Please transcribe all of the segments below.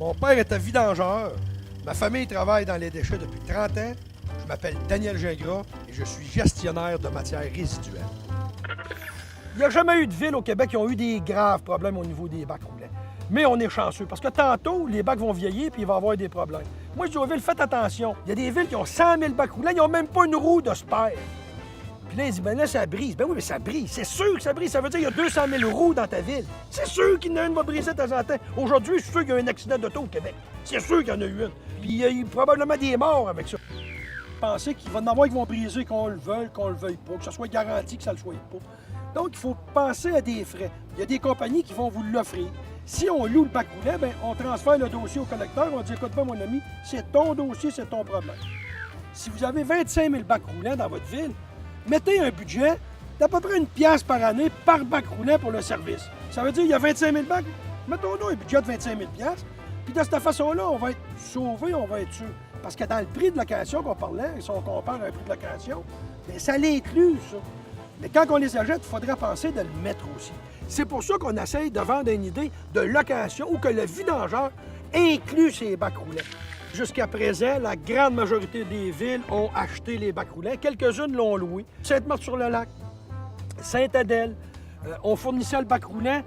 Mon père était vidangeur. Ma famille travaille dans les déchets depuis 30 ans. Je m'appelle Daniel Gingras et je suis gestionnaire de matières résiduelles. Il n'y a jamais eu de ville au Québec qui ont eu des graves problèmes au niveau des bacs roulants. Mais on est chanceux parce que tantôt, les bacs vont vieillir puis il va y avoir des problèmes. Moi, je dis aux villes, faites attention. Il y a des villes qui ont 100 000 bacs roulants, ils n'ont même pas une roue de spare. Puis là, il dit, ben là, ça brise. Ben oui, mais ça brise. C'est sûr que ça brise. Ça veut dire qu'il y a 200 000 roues dans ta ville. C'est sûr qu'il y en a une qui va briser de temps en temps. Aujourd'hui, je suis sûr qu'il y a un accident d'auto au Québec. C'est sûr qu'il y en a eu une. Puis il y a eu probablement des morts avec ça. Penser qu'il va en avoir qui vont briser, qu'on le veuille pas, que ça soit garanti que ça ne le soit pas. Donc, il faut penser à des frais. Il y a des compagnies qui vont vous l'offrir. Si on loue le bac roulant, bien, on transfère le dossier au collecteur. On dit, écoute bien, mon ami, c'est ton dossier, c'est ton problème. Si vous avez 25 000 bacs roulants dans votre ville, mettez un budget d'à peu près 1 pièce par année par bac roulant pour le service. Ça veut dire qu'il y a 25 000 bacs. Mettons-nous un budget de 25 000 pièces. Puis de cette façon-là, on va être sauvé, on va être sûr. Parce que dans le prix de location qu'on parlait, si on compare un prix de location, bien, ça l'inclut, ça. Mais quand on les achète, il faudrait penser de le mettre aussi. C'est pour ça qu'on essaye de vendre une idée de location où que le vidangeur inclut ces bacs roulants. Jusqu'à présent, la grande majorité des villes ont acheté les bacs roulants. Quelques-unes l'ont loué. Sainte-Marthe-sur-le-Lac, Sainte-Adèle, on fournissait le bac roulant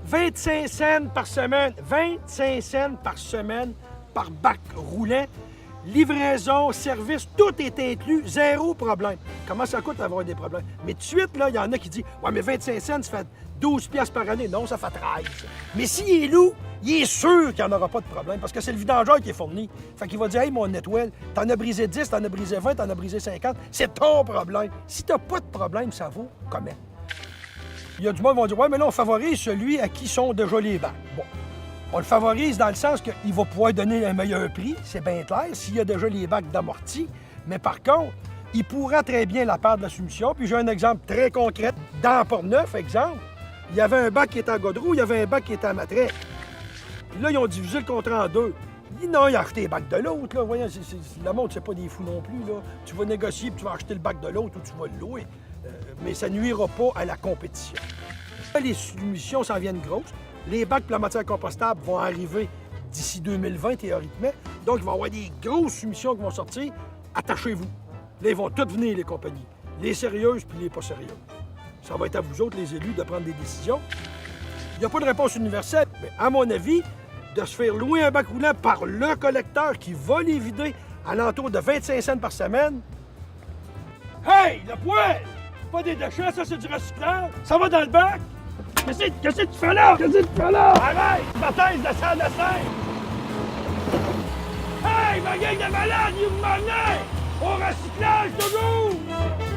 25 cents par semaine. 25 cents par semaine par bac roulant. Livraison, service, tout est inclus, zéro problème. Comment ça coûte d'avoir des problèmes? Mais tout de suite, là, il y en a qui disent « Ouais, mais 25 cents, ça fait 12 piastres par année. » Non, ça fait 13. Mais s'il est lourd, il est sûr qu'il n'y en aura pas de problème parce que c'est le vidangeur qui est fourni. Fait qu'il va dire « Hey, mon étoile, t'en as brisé 10, t'en as brisé 20, t'en as brisé 50. C'est ton problème. » Si t'as pas de problème, ça vaut comment? Il y a du monde qui vont dire « Ouais, mais là, on favorise celui à qui sont déjà les bacs. » Bon. On le favorise dans le sens qu'il va pouvoir donner un meilleur prix, c'est bien clair, s'il y a déjà les bacs d'amorti. Mais par contre, il pourra très bien la part de la soumission. Puis j'ai un exemple très concret. Dans Port-Neuf, exemple, il y avait un bac qui était à Godreau, il y avait un bac qui était à Matret. Puis là, ils ont divisé le contrat en deux. Non, il a acheté les bacs de l'autre. Voyons, le monde, c'est pas des fous non plus. Là. Tu vas négocier puis tu vas acheter le bac de l'autre ou tu vas le louer. Mais ça nuira pas à la compétition. Les soumissions s'en viennent grosses. Les bacs pour la matière compostable vont arriver d'ici 2020, théoriquement. Donc, il va y avoir des grosses soumissions qui vont sortir. Attachez-vous. Là, ils vont toutes venir, les compagnies. Les sérieuses puis les pas sérieuses. Ça va être à vous autres, les élus, de prendre des décisions. Il n'y a pas de réponse universelle. Mais à mon avis, de se faire louer un bac roulant par le collecteur qui va les vider à l'entour de 25 cents par semaine. Hey, le poêle! Pas des déchets, ça, c'est du recyclage. Ça va dans le bac. Qu'est-ce que tu fais là? Qu'est-ce que tu fais là? Arrête! Baptise de salle de scène! Hey, ma gang de malades, ils m'emmenaient! Au recyclage, toujours!